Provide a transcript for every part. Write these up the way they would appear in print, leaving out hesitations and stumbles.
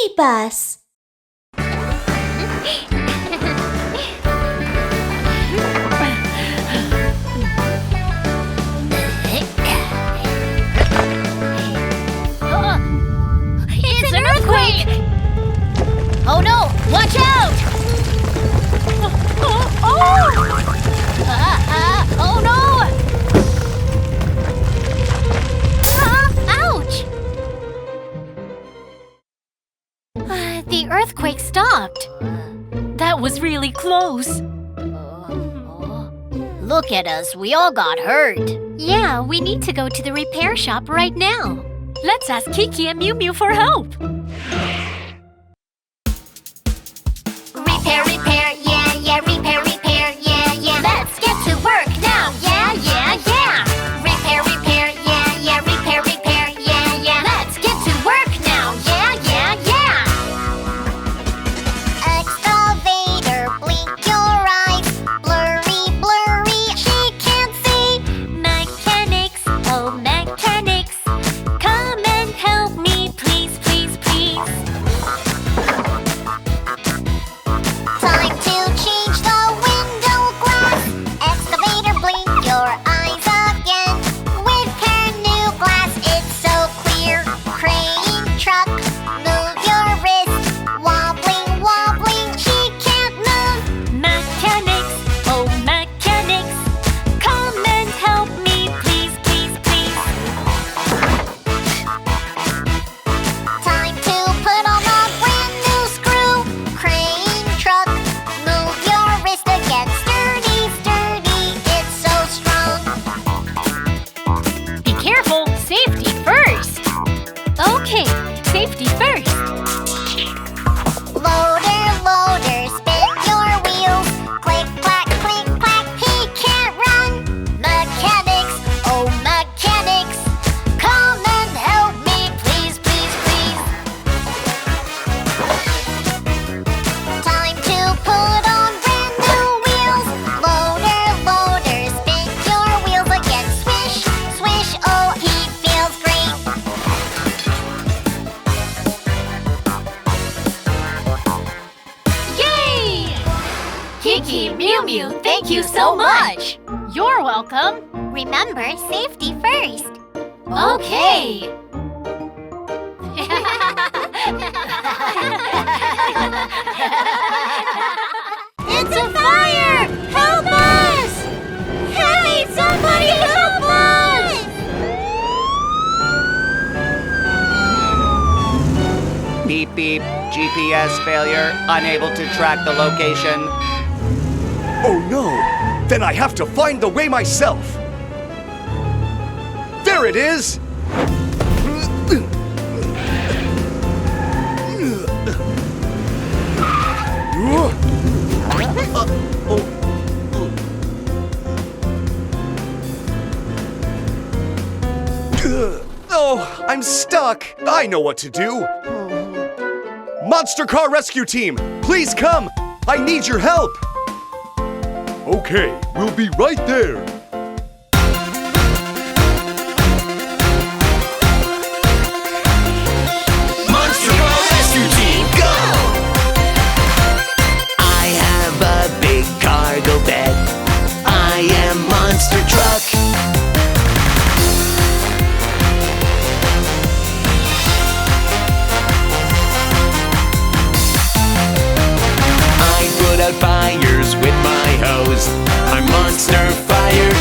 BabyBus. It's an earthquake! Oh no! Watch out! Oh no! Ouch! The earthquake stopped. That was really close. Look at us, we all got hurt. Yeah, we need to go to the repair shop right now. Let's ask Kiki and Miumiu for help. Repair, repair, yeah, yeah, repair, repair, yeah, yeah. Let's get to work now, yeah, yeah, yeah. Repair, repair, yeah, yeah, repair, repair, yeah, yeah. Let's get to work now, yeah, yeah, yeah. Excavator, blink your eyes. Blurry, blurry, she can't see. Mechanics, oh mechanics, come and help me, please, please, please. Time to change the window glass. Excavator, blink your eyes again. Repair new glass, it's so clear. Crane, truck, move your wrist. Wobbling, wobbling, she can't move. Mechanics, oh mechanics, come and help me, please, please, please. Time to put on a brand new screw. Crane, truck, move your wrist again. Sturdy, sturdy, it's so strong. Be careful, safety first. Okay, safety first. Loader, loader, spin your wheels. Click, clack, he can't run. Mechanics, oh mechanics, come and help me, please, please, please. Time to put on brand new wheels. Loader, loader, spin your wheels again. Swish, swish, oh, he feels great. Yay! Kiki, Miumiu, thank you so much. You're welcome. Remember, safety first. Okay. It's a fire! Help us! Hey, somebody help us! Beep beep, GPS failure, unable to track the location. Oh no! Then I have to find the way myself! There it is! Oh, I'm stuck! I know what to do! Monster Car Rescue Team, please come! I need your help! Okay, we'll be right there. Monster Car Rescue Team, go! I have a big cargo bed. I am Monster Truck. I put out fires with my hose. I'm Monster Fire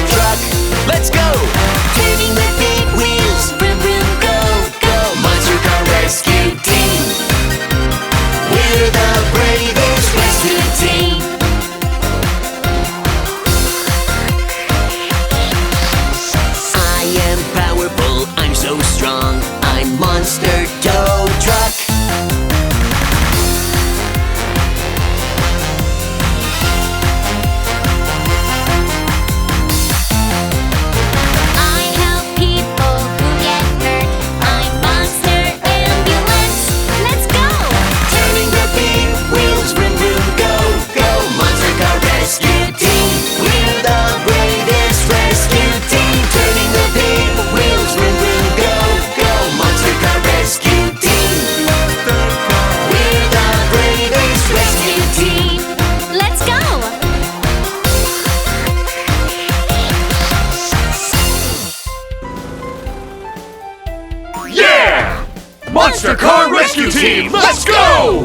Monster Car Rescue Team, let's go!